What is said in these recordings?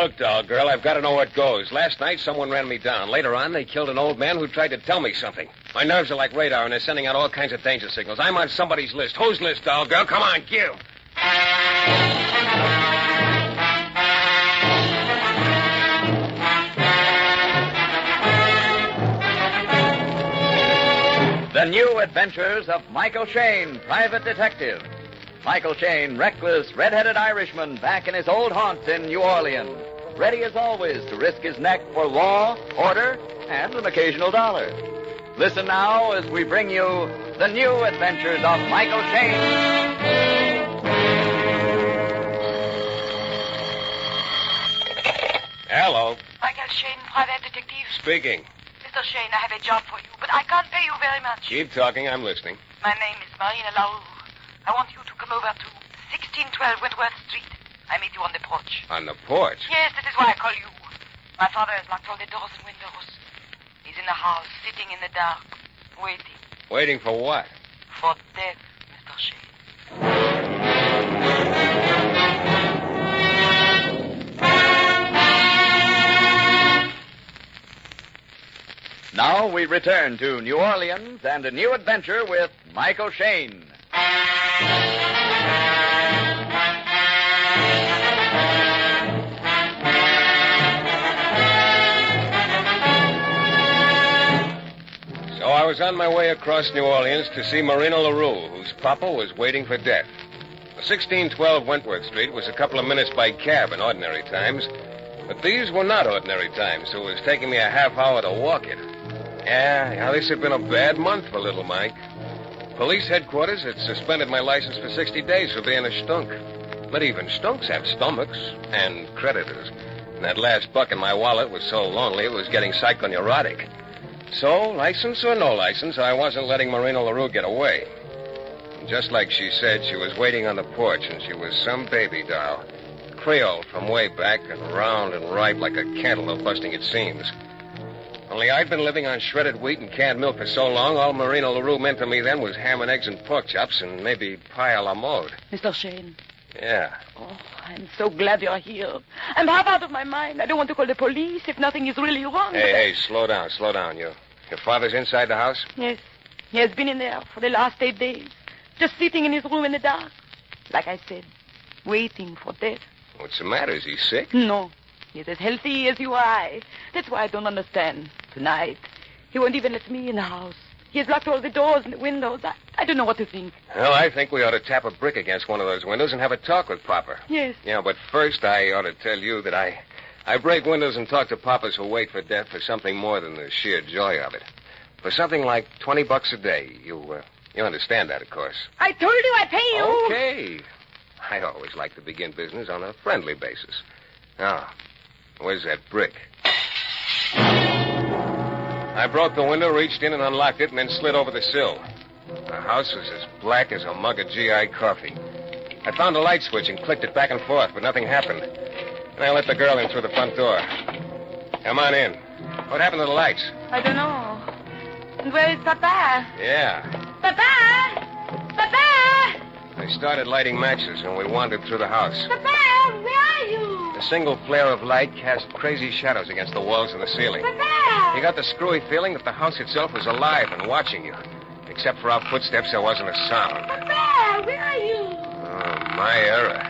Look, doll girl, I've got to know what goes. Last night, someone ran me down. Later on, they killed an old man who tried to tell me something. My nerves are like radar, and they're sending out all kinds of danger signals. I'm on somebody's list. Whose list, doll girl? Come on, give. The New Adventures of Michael Shayne, Private Detective. Michael Shayne, reckless, red-headed Irishman, back in his old haunts in New Orleans. Ready as always to risk his neck for law, order, and an occasional dollar. Listen now as we bring you The New Adventures of Michael Shayne. Hello. Michael Shayne, Private Detective. Speaking. Mr. Shayne, I have a job for you, but I can't pay you very much. Keep talking. I'm listening. My name is Marina Laour. I want you to come over to 1612 Wentworth Street. I meet you on the porch. On the porch? Yes, that is why I call you. My father has locked all the doors and windows. He's in the house, sitting in the dark, waiting. Waiting for what? For death, Mr. Shayne. Now we return to New Orleans and a new adventure with Michael Shayne. So I was on my way across New Orleans to see Marina LaRue, whose papa was waiting for death. 1612 Wentworth Street was a couple of minutes by cab in ordinary times, but these were not ordinary times, so it was taking me a half hour to walk it. Yeah, this had been a bad month for little Mike. Police headquarters had suspended my license for 60 days for being a stunk. But even stunks have stomachs and creditors. And that last buck in my wallet was so lonely it was getting psychoneurotic. So, license or no license, I wasn't letting Marina LaRue get away. And just like she said, she was waiting on the porch, and she was some baby doll. Creole from way back and round and ripe like a cantaloupe busting its seams. Only I'd been living on shredded wheat and canned milk for so long, all Marina LaRue meant to me then was ham and eggs and pork chops and maybe pie a la mode. Mr. Shayne. Yeah. Oh, I'm so glad you're here. I'm half out of my mind. I don't want to call the police if nothing is really wrong. Hey, slow down. Your father's inside the house? Yes. He has been in there for the last 8 days. Just sitting in his room in the dark. Like I said, waiting for death. What's the matter? Is he sick? No. He's as healthy as you or I. That's why I don't understand. Tonight, he won't even let me in the house. He has locked all the doors and the windows. I don't know what to think. Well, I think we ought to tap a brick against one of those windows and have a talk with Papa. Yes. Yeah, but first I ought to tell you that I break windows and talk to papas who wait for death for something more than the sheer joy of it. For something like $20 a day. You understand that, of course. I told you I'd pay you. Okay. I always like to begin business on a friendly basis. Now, where's that brick? I broke the window, reached in and unlocked it, and then slid over the sill. The house was as black as a mug of GI coffee. I found a light switch and clicked it back and forth, but nothing happened. And I let the girl in through the front door. Come on in. What happened to the lights? I don't know. And where is Papa? Yeah. Papa! Papa! I started lighting matches, and we wandered through the house. Papa, where are you? A single flare of light cast crazy shadows against the walls and the ceiling. Papa! You got the screwy feeling that the house itself was alive and watching you. Except for our footsteps, there wasn't a sound. Papa, where are you? Oh, my error.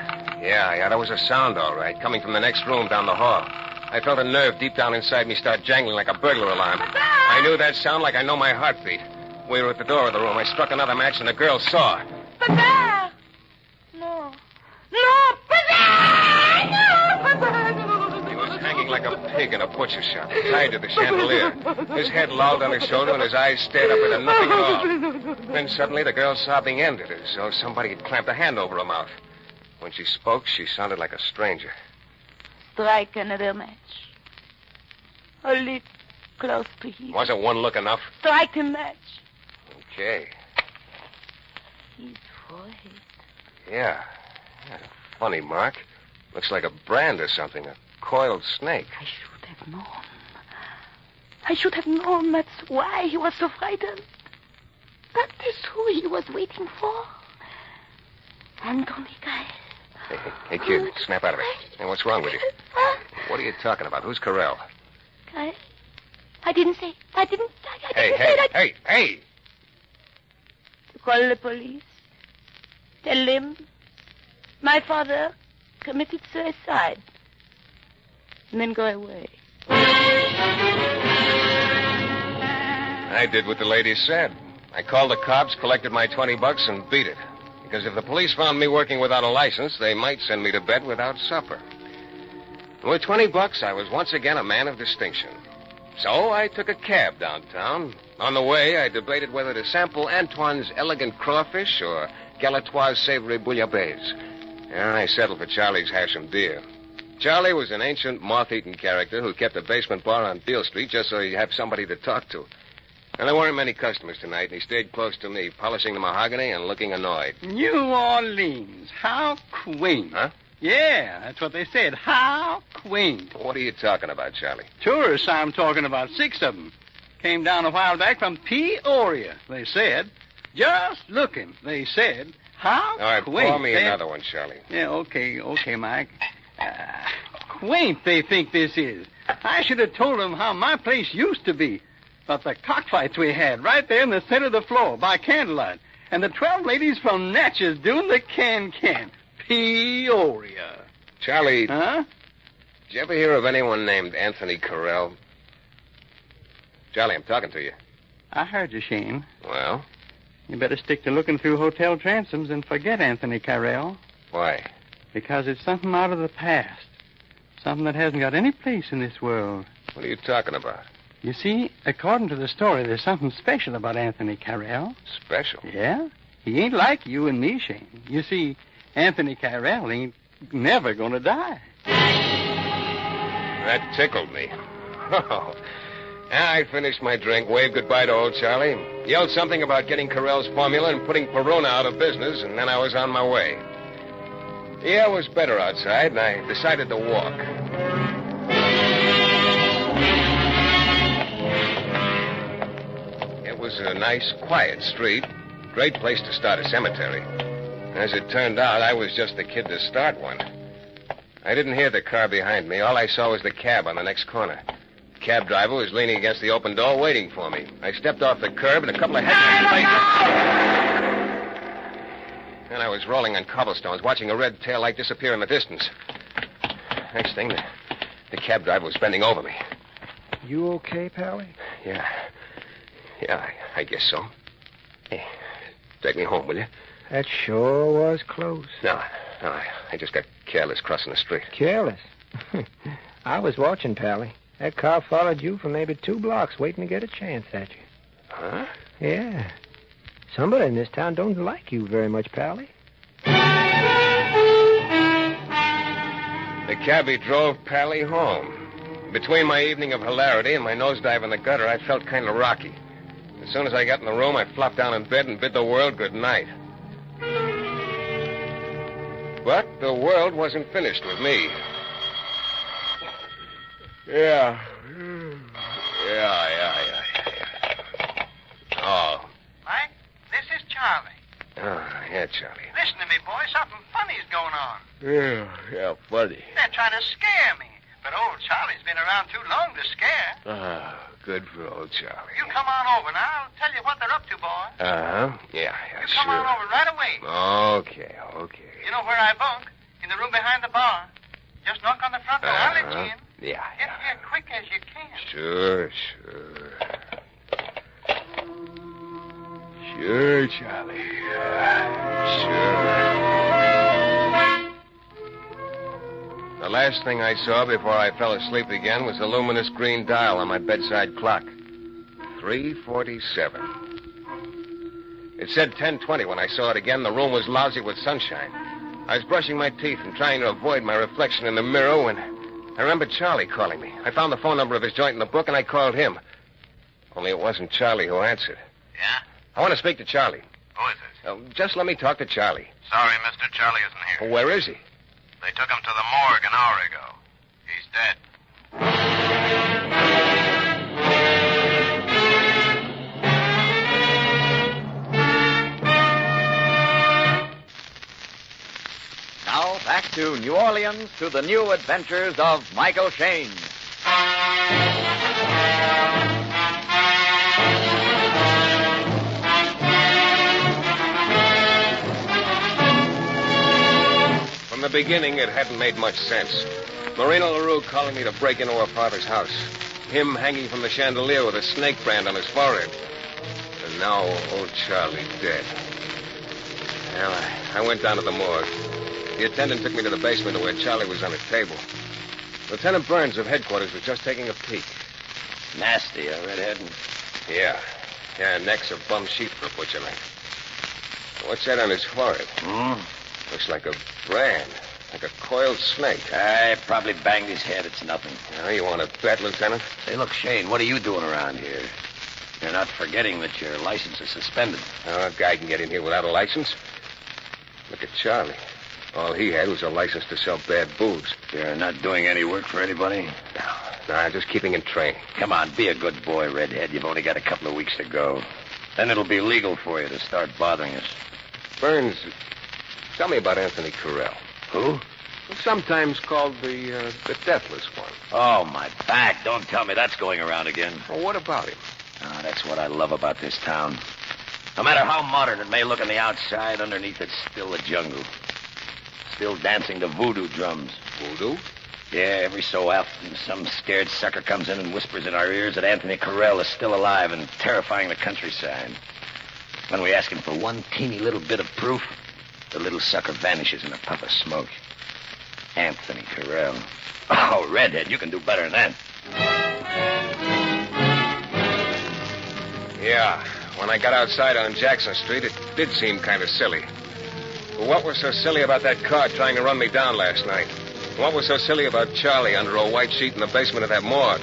Yeah, there was a sound, all right, coming from the next room down the hall. I felt a nerve deep down inside me start jangling like a burglar alarm. Papa! I knew that sound like I know my heartbeat. We were at the door of the room. I struck another match, and the girl saw. Papa! No. No, Papa! No, Papa! He was hanging like a pig in a butcher shop, tied to the chandelier. His head lolled on his shoulder, and his eyes stared up into nothing at all. Then suddenly the girl's sobbing ended, as though somebody had clamped a hand over her mouth. When she spoke, she sounded like a stranger. Strike another match. Hold it close to him. Wasn't one look enough? Strike a match. Okay. His forehead. Yeah. Funny mark. Looks like a brand or something. A coiled snake. I should have known. That's why he was so frightened. That is who he was waiting for. Anthony Carrell. Hey, kid, snap out of it. Hey, what's wrong with you? What are you talking about? Who's Carrell? I didn't say. I didn't say that. Hey! To call the police. Tell them my father committed suicide. And then go away. I did what the lady said. I called the cops, collected my $20, and beat it. Because if the police found me working without a license, they might send me to bed without supper. And with $20, I was once again a man of distinction. So I took a cab downtown. On the way, I debated whether to sample Antoine's elegant crawfish or Galatoire's savory bouillabaisse. And I settled for Charlie's hash and beer. Charlie was an ancient, moth-eaten character who kept a basement bar on Beale Street just so he'd have somebody to talk to. And there weren't many customers tonight, and he stayed close to me, polishing the mahogany and looking annoyed. New Orleans. How quaint. Huh? Yeah, that's what they said. How quaint. What are you talking about, Charlie? Tourists I'm talking about, 6 of them. Came down a while back from Peoria, they said. Just looking, they said. How All right, quaint. pour me another one, Charlie. Yeah, okay, Mike. Quaint, they think this is. I should have told them how my place used to be. But the cockfights we had right there in the center of the floor by candlelight. And the 12 ladies from Natchez doing the can-can. Peoria. Charlie, Huh? did you ever hear of anyone named Anthony Carrell? Charlie, I'm talking to you. I heard you, Shayne. Well, You better stick to looking through hotel transoms and forget Anthony Carrell. why? Because it's something out of the past. Something that hasn't got any place in this world. What are you talking about? You see, according to the story, there's something special about Anthony Carrell. Special? Yeah? He ain't like you and me, Shayne. You see, Anthony Carrell ain't never gonna die. That tickled me. Oh. I finished my drink, waved goodbye to old Charlie, yelled something about getting Carrell's formula and putting Perona out of business, and then I was on my way. The air was better outside, and I decided to walk. It was a nice, quiet street. Great place to start a cemetery. As it turned out, I was just the kid to start one. I didn't hear the car behind me. All I saw was the cab on the next corner. The cab driver was leaning against the open door waiting for me. I stepped off the curb, and a couple of headlights blazed. And I was rolling on cobblestones, watching a red taillight disappear in the distance. Next thing, the cab driver was bending over me. You okay, Pally? Yeah, I guess so. Hey, take me home, will you? That sure was close. No, I just got careless crossing the street. Careless. I was watching, Pally. That car followed you for maybe 2 blocks, waiting to get a chance at you. Huh? Yeah. Somebody in this town don't like you very much, Pally. The cabbie drove Pally home. Between my evening of hilarity and my nosedive in the gutter, I felt kind of rocky. As soon as I got in the room, I flopped down in bed and bid the world good night. But the world wasn't finished with me. Yeah. Oh. Mike, this is Charlie. Oh, yeah, Charlie. Listen to me, boy. Something funny's going on. Yeah, funny. They're trying to scare me. But old Charlie's been around too long to scare. Good for old Charlie. You come on over, and I'll tell you what they're up to, boy. Yeah, You sure. come on over right away. Okay. You know where I bunk? In the room behind the bar. Just knock on the front door. I'll let you in. Yeah. Get here quick as you can. Sure. Sure, Charlie. Sure. The last thing I saw before I fell asleep again was the luminous green dial on my bedside clock. 3:47. It said 10:20 when I saw it again. The room was lousy with sunshine. I was brushing my teeth and trying to avoid my reflection in the mirror when I remembered Charlie calling me. I found the phone number of his joint in the book, and I called him. Only it wasn't Charlie who answered. Yeah? I want to speak to Charlie. Who is it? Just let me talk to Charlie. Sorry, mister. Charlie isn't here. Where is he? They took him to the morgue an hour ago. He's dead. Now, back back to New Orleans to the new adventures of Michael Shayne. From the beginning, it hadn't made much sense. Marina LaRue calling me to break into her father's house. Him hanging from the chandelier with a snake brand on his forehead. And now, old Charlie dead. Well, I went down to the morgue. The attendant took me to the basement to where Charlie was on a table. Lieutenant Burns of headquarters was just taking a peek. Nasty, redhead. Yeah, neck's a bum sheep for a butcher man. What's that on his forehead? Looks like a brand, like a coiled snake. I probably banged his head. It's nothing. Now, you want to bet, Lieutenant? Say, look, Shayne, what are you doing around here? You're not forgetting that your license is suspended. Oh, a guy can get in here without a license. Look at Charlie. All he had was a license to sell bad booze. You're not doing any work for anybody? No, I'm just keeping in training. Come on, be a good boy, redhead. You've only got a couple of weeks to go. Then it'll be legal for you to start bothering us. Burns, tell me about Anthony Carrell. Who? Sometimes called the Deathless One. Oh, my back. Don't tell me that's going around again. Well, what about him? Oh, that's what I love about this town. No matter how modern it may look on the outside, underneath it's still a jungle. Still dancing to voodoo drums. Voodoo? Yeah, every so often some scared sucker comes in and whispers in our ears that Anthony Carrell is still alive and terrifying the countryside. When we ask him for one teeny little bit of proof, the little sucker vanishes in a puff of smoke. Anthony Carrell. Oh, redhead, you can do better than that. Yeah, when I got outside on Jackson Street, it did seem kind of silly. But what was so silly about that car trying to run me down last night? What was so silly about Charlie under a white sheet in the basement of that morgue?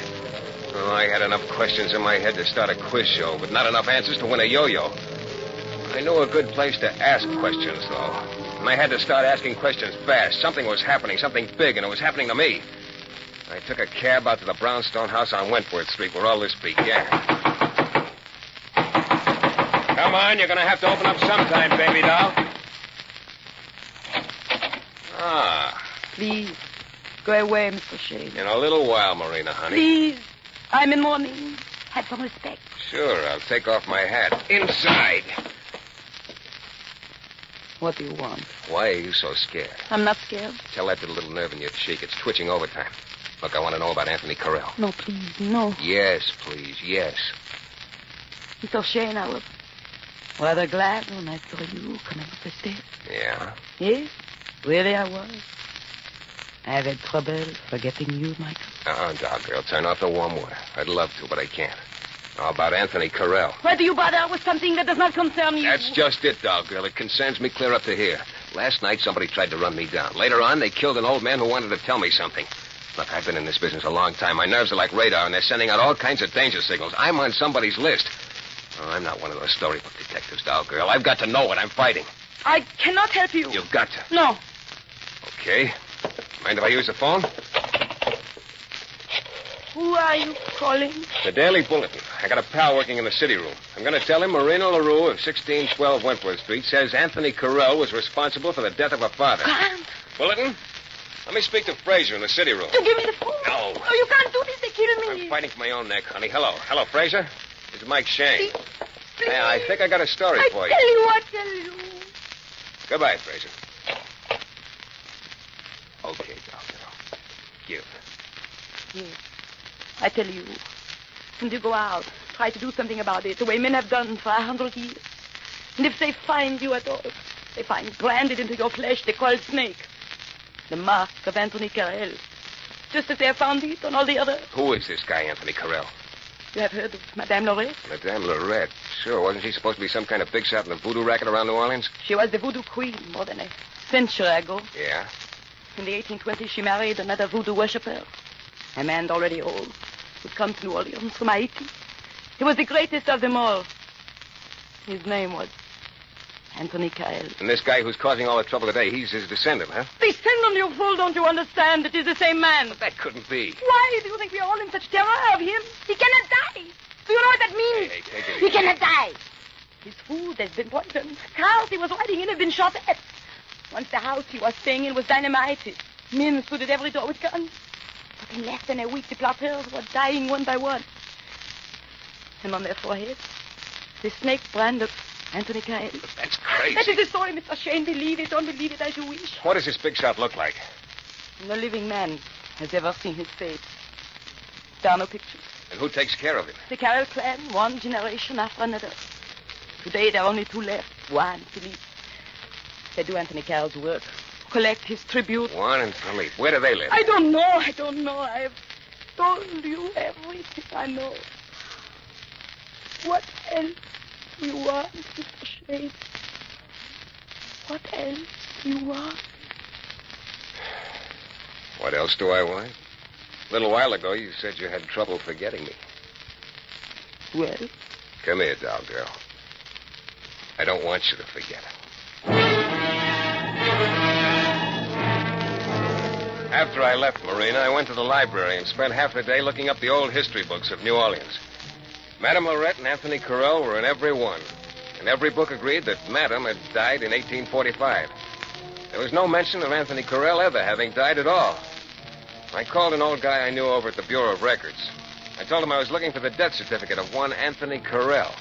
Oh, I had enough questions in my head to start a quiz show, but not enough answers to win a yo-yo. I knew a good place to ask questions, though. And I had to start asking questions fast. Something was happening, something big, and it was happening to me. I took a cab out to the brownstone house on Wentworth Street where all this began. Come on, you're going to have to open up sometime, baby doll. Ah. Please, go away, Mr. Shayne. In a little while, Marina, honey. Please, I'm in mourning. Have some respect. Sure, I'll take off my hat. Inside. What do you want? Why are you so scared? I'm not scared. Tell that to the little nerve in your cheek. It's twitching overtime. Look, I want to know about Anthony Carrell. No, please, no. Yes, please, yes. Mr. Shayne, I was rather glad when I saw you coming up the stairs. Yeah? Yes, really I was. I have had trouble forgetting you, Michael. Dog girl, turn off the warm water. I'd love to, but I can't. How about Anthony Carrell? Why do you bother with something that does not concern you? That's just it, dog girl. It concerns me clear up to here. Last night, somebody tried to run me down. Later on, they killed an old man who wanted to tell me something. Look, I've been in this business a long time. My nerves are like radar, and they're sending out all kinds of danger signals. I'm on somebody's list. Oh, I'm not one of those storybook detectives, dog girl. I've got to know what I'm fighting. I cannot help you. You've got to. No. Okay. Mind if I use the phone? Who are you calling? The Daily Bulletin. I got a pal working in the city room. I'm going to tell him Marina LaRue of 1612 Wentworth Street says Anthony Carrell was responsible for the death of her father. Can't. Bulletin? Let me speak to Fraser in the city room. You give me the phone. No. Oh, you can't do this. They kill me. I'm fighting for my own neck, honey. Hello. Hello, Fraser. This is Mike Shayne. Please. Yeah, I think I got a story for you. I tell you. Goodbye, Fraser. Okay, Doctor. Give. Yes. I tell you. And you go out, try to do something about it, the way men have done for 100 years. And if they find you at all, they find branded into your flesh the coiled snake. The mark of Anthony Carrell. Just as they have found it on all the others. Who is this guy, Anthony Carrell? You have heard of Madame Lorette? Madame Lorette. Sure, wasn't she supposed to be some kind of big shot in the voodoo racket around New Orleans? She was the voodoo queen more than a century ago. Yeah? In the 1820s, she married another voodoo worshiper. A man already old, who'd come to New Orleans from Haiti. He was the greatest of them all. His name was Anthony Carrell. And this guy who's causing all the trouble today, he's his descendant, huh? Descendant, you fool, don't you understand? It is the same man. But that couldn't be. Why do you think we are all in such terror of him? He cannot die. Do you know what that means? Hey, take it He easy. cannot die. His food has been poisoned. Cars he was riding in have been shot at. Once the house he was staying in was dynamited. Men stood at every door with guns. But in less than a week, the plotters were dying one by one. And on their foreheads, the snake brand of Anthony Carrell. That's crazy. That is the story, Mr. Shayne. Believe it, don't believe it as you wish. What does this big shot look like? No living man has ever seen his face. There are no pictures. And who takes care of him? The Carrell clan, one generation after another. Today, there are only two left. Juan, Philippe. They do Anthony Carrell's work. Collect his tribute. Juan and Philippe. Where do they live? I don't know. I have told you everything I know. What else do you want, Mr. Shayne? What else do you want? What else do I want? A little while ago, you said you had trouble forgetting me. Well? Come here, doll girl. I don't want you to forget it. After I left Marina, I went to the library and spent half the day looking up the old history books of New Orleans. Madame Lorette and Anthony Carrell were in every one. And every book agreed that Madame had died in 1845. There was no mention of Anthony Carrell ever having died at all. I called an old guy I knew over at the Bureau of Records. I told him I was looking for the death certificate of one Anthony Carrell.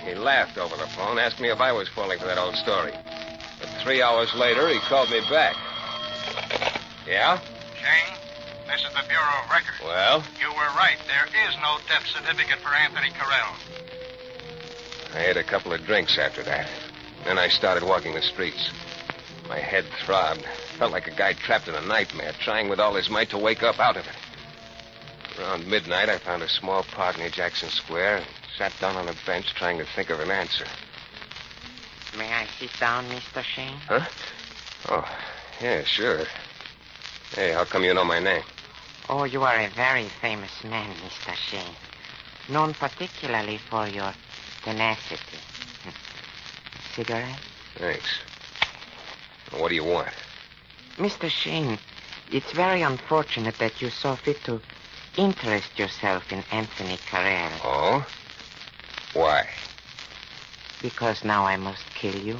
He laughed over the phone, asked me if I was falling for that old story. But 3 hours later, he called me back. Yeah? Shayne, this is the Bureau of Records. Well? You were right. There is no death certificate for Anthony Carrell. I had a couple of drinks after that. Then I started walking the streets. My head throbbed. Felt like a guy trapped in a nightmare, trying with all his might to wake up out of it. Around midnight, I found a small park near Jackson Square and sat down on a bench trying to think of an answer. May I sit down, Mr. Shayne? Huh? Oh, yeah, sure. Hey, how come you know my name? Oh, you are a very famous man, Mr. Shayne. Known particularly for your tenacity. Cigarette? Thanks. What do you want? Mr. Shayne, it's very unfortunate that you saw fit to interest yourself in Anthony Carrell. Oh? Why? Because now I must kill you.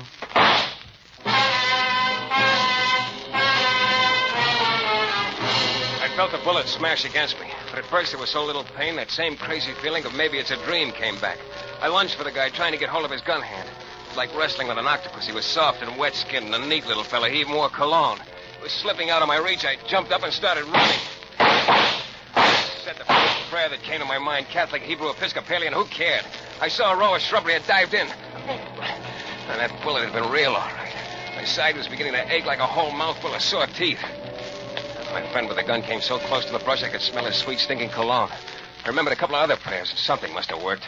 I felt the bullet smash against me. But at first there was so little pain, that same crazy feeling of maybe it's a dream came back. I lunged for the guy, trying to get hold of his gun hand. It was like wrestling with an octopus. He was soft and wet-skinned and a neat little fella. He even wore cologne. It was slipping out of my reach. I jumped up and started running. I said the first prayer that came to my mind, Catholic, Hebrew, Episcopalian, who cared? I saw a row of shrubbery and dived in. And that bullet had been real, all right. My side was beginning to ache like a whole mouthful of sore teeth. My friend with the gun came so close to the brush I could smell his sweet, stinking cologne. I remembered a couple of other prayers. Something must have worked.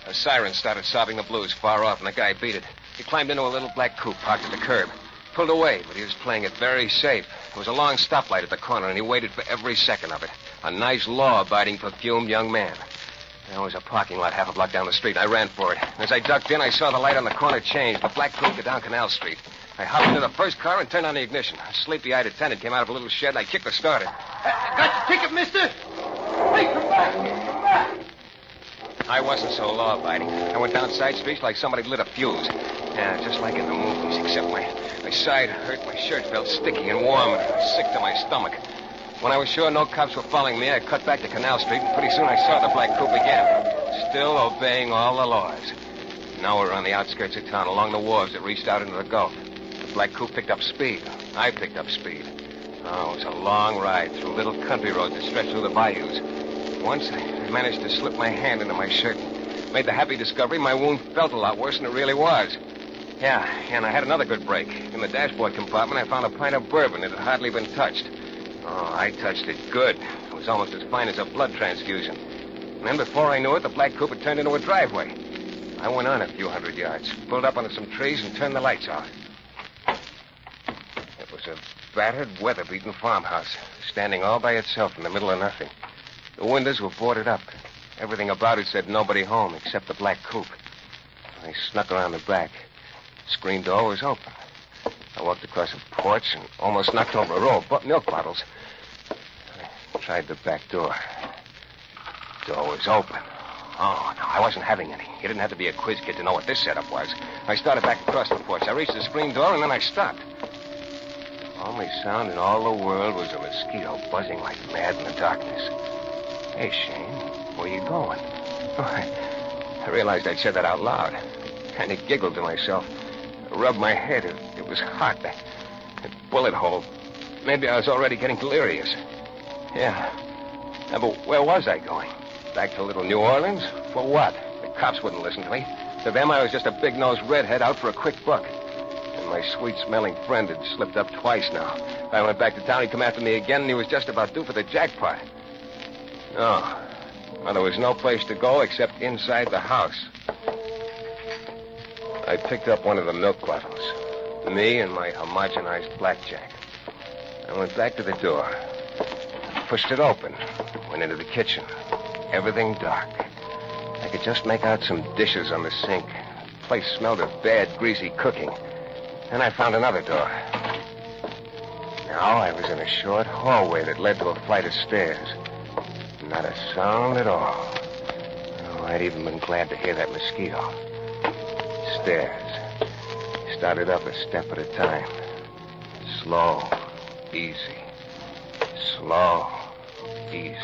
A siren started sobbing the blues far off, and the guy beat it. He climbed into a little black coupe parked at the curb. Pulled away, but he was playing it very safe. There was a long stoplight at the corner, and he waited for every second of it. A nice, law-abiding, perfumed young man. There was a parking lot half a block down the street. I ran for it. As I ducked in, I saw the light on the corner change. The black coupe go down Canal Street. I hopped into the first car and turned on the ignition. A sleepy-eyed attendant came out of a little shed, and I kicked the starter. Got your ticket, mister? Hey, come back! Come back! I wasn't so law-abiding. I went down side streets like somebody lit a fuse. Yeah, just like in the movies, except my side hurt, my shirt felt sticky and warm, and I was sick to my stomach. When I was sure no cops were following me, I cut back to Canal Street, and pretty soon I saw the black coupe again, still obeying all the laws. Now we're on the outskirts of town, along the wharves that reached out into the Gulf. The black coupe picked up speed. I picked up speed. Oh, it was a long ride through little country roads that stretched through the bayous. Once I managed to slip my hand into my shirt. Made the happy discovery my wound felt a lot worse than it really was. Yeah, and I had another good break. In the dashboard compartment, I found a pint of bourbon that had hardly been touched. Oh, I touched it good. It was almost as fine as a blood transfusion. And then before I knew it, the black coupe had turned into a driveway. I went on a few hundred yards, pulled up onto some trees, and turned the lights off. It was a battered, weather-beaten farmhouse, standing all by itself in the middle of nothing. The windows were boarded up. Everything about it said nobody home except the black coupe. I snuck around the back. The screen door was open. I walked across a porch and almost knocked over a row of milk bottles. I tried the back door. The door was open. Oh, no, I wasn't having any. You didn't have to be a quiz kid to know what this setup was. I started back across the porch. I reached the screen door, and then I stopped. The only sound in all the world was a mosquito buzzing like mad in the darkness. Hey, Shayne, where you going? Oh, I realized I'd said that out loud. Kind of giggled to myself. I rubbed my head. It was hot. A bullet hole. Maybe I was already getting delirious. Yeah. But where was I going? Back to little New Orleans? For what? The cops wouldn't listen to me. To them, I was just a big-nosed redhead out for a quick buck. And my sweet-smelling friend had slipped up twice now. I went back to town, he'd come after me again, and he was just about due for the jackpot. Oh. Well, there was no place to go except inside the house. I picked up one of the milk bottles. Me and my homogenized blackjack. I went back to the door. Pushed it open. Went into the kitchen. Everything dark. I could just make out some dishes on the sink. The place smelled of bad, greasy cooking. Then I found another door. Now I was in a short hallway that led to a flight of stairs. Not a sound at all. Oh, I'd even been glad to hear that mosquito. Stairs. Started up a step at a time. Slow. Easy. Slow. Easy.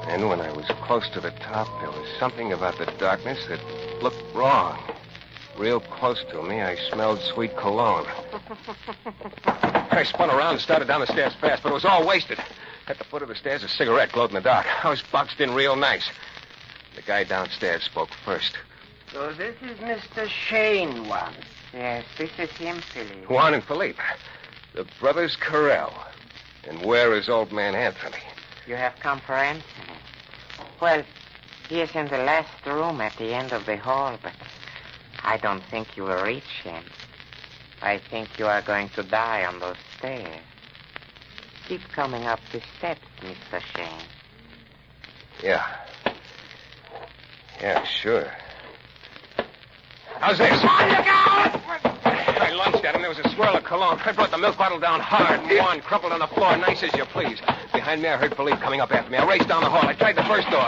And when I was close to the top, there was something about the darkness that looked wrong. Real close to me, I smelled sweet cologne. I spun around and started down the stairs fast, but it was all wasted. At the foot of the stairs, a cigarette glowed in the dark. I was boxed in real nice. The guy downstairs spoke first. So this is Mr. Shayne, Juan. Yes, this is him, Philippe. Juan and Philippe. The brothers Carrell. And where is old man Anthony? You have come for Anthony. Well, he is in the last room at the end of the hall, but I don't think you will reach him. I think you are going to die on those stairs. Keep coming up the steps, Mr. Shayne. Yeah. Yeah, sure. How's this? Look out! I lunged at him. There was a swirl of cologne. I brought the milk bottle down hard, and Juan crumpled on the floor, nice as you please. Behind me, I heard Philippe coming up after me. I raced down the hall. I tried the first door.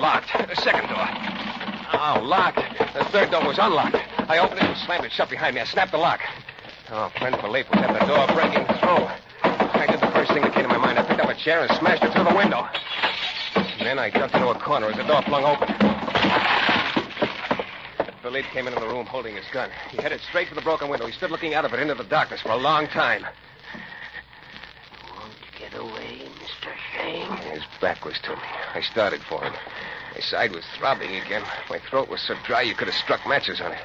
Locked. The second door. Oh, locked. The third door was unlocked. I opened it and slammed it shut behind me. I snapped the lock. Oh, friend Philippe was at the door breaking through. I did the first thing that came to my mind. I picked up a chair and smashed it through the window. And then I ducked into a corner as the door flung open. Philippe came into the room holding his gun. He headed straight for the broken window. He stood looking out of it into the darkness for a long time. Won't get away, Mr. Shayne. His back was to me. I started for him. My side was throbbing again. My throat was so dry you could have struck matches on it.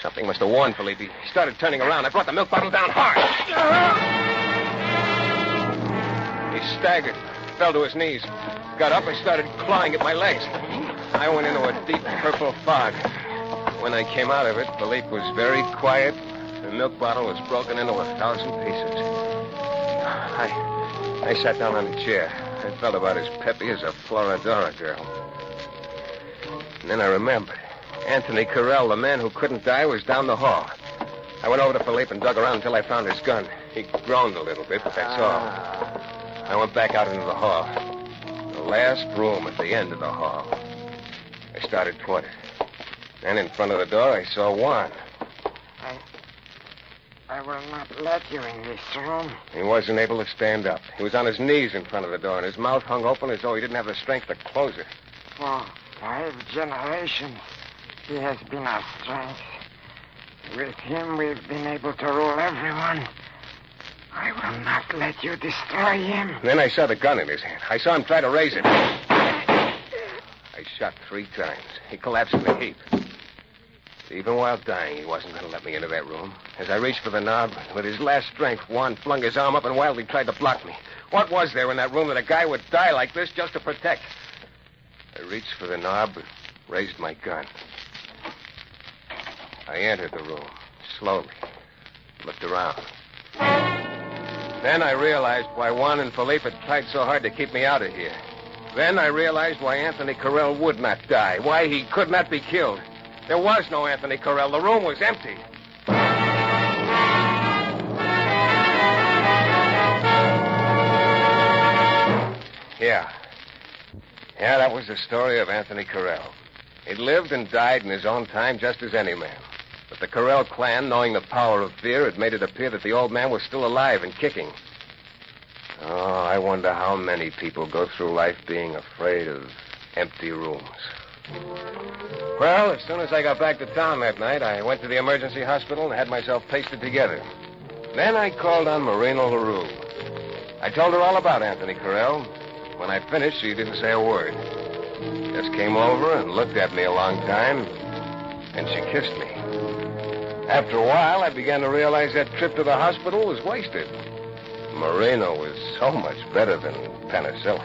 Something must have warned Philippe. He started turning around. I brought the milk bottle down hard. He staggered, fell to his knees. Got up and started clawing at my legs. I went into a deep purple fog. When I came out of it, Philippe was very quiet. The milk bottle was broken into 1,000 pieces. I sat down on a chair. I felt about as peppy as a Florodora girl. And then I remembered. Anthony Carrell, the man who couldn't die, was down the hall. I went over to Philippe and dug around until I found his gun. He groaned a little bit, but that's all. I went back out into the hall. The last room at the end of the hall. I started toward it. Then in front of the door, I saw Juan. I will not let you in this room. He wasn't able to stand up. He was on his knees in front of the door, and his mouth hung open as though he didn't have the strength to close it. For 5 generations, he has been our strength. With him, we've been able to rule everyone. I will not let you destroy him. Then I saw the gun in his hand. I saw him try to raise it. I shot 3 times. He collapsed in a heap. Even while dying, he wasn't going to let me into that room. As I reached for the knob, with his last strength, Juan flung his arm up and wildly tried to block me. What was there in that room that a guy would die like this just to protect? I reached for the knob and raised my gun. I entered the room, slowly, looked around. Then I realized why Juan and Philippe had tried so hard to keep me out of here. Then I realized why Anthony Carrell would not die, why he could not be killed. There was no Anthony Carrell. The room was empty. Yeah. Yeah, that was the story of Anthony Carrell. He lived and died in his own time just as any man. But the Carrell clan, knowing the power of fear, had made it appear that the old man was still alive and kicking. Oh, I wonder how many people go through life being afraid of empty rooms. Well, as soon as I got back to town that night, I went to the emergency hospital and had myself pasted together. Then I called on Marina LaRue. I told her all about Anthony Carrell. When I finished, she didn't say a word. Just came over and looked at me a long time, and she kissed me. After a while, I began to realize that trip to the hospital was wasted. Marina was so much better than penicillin.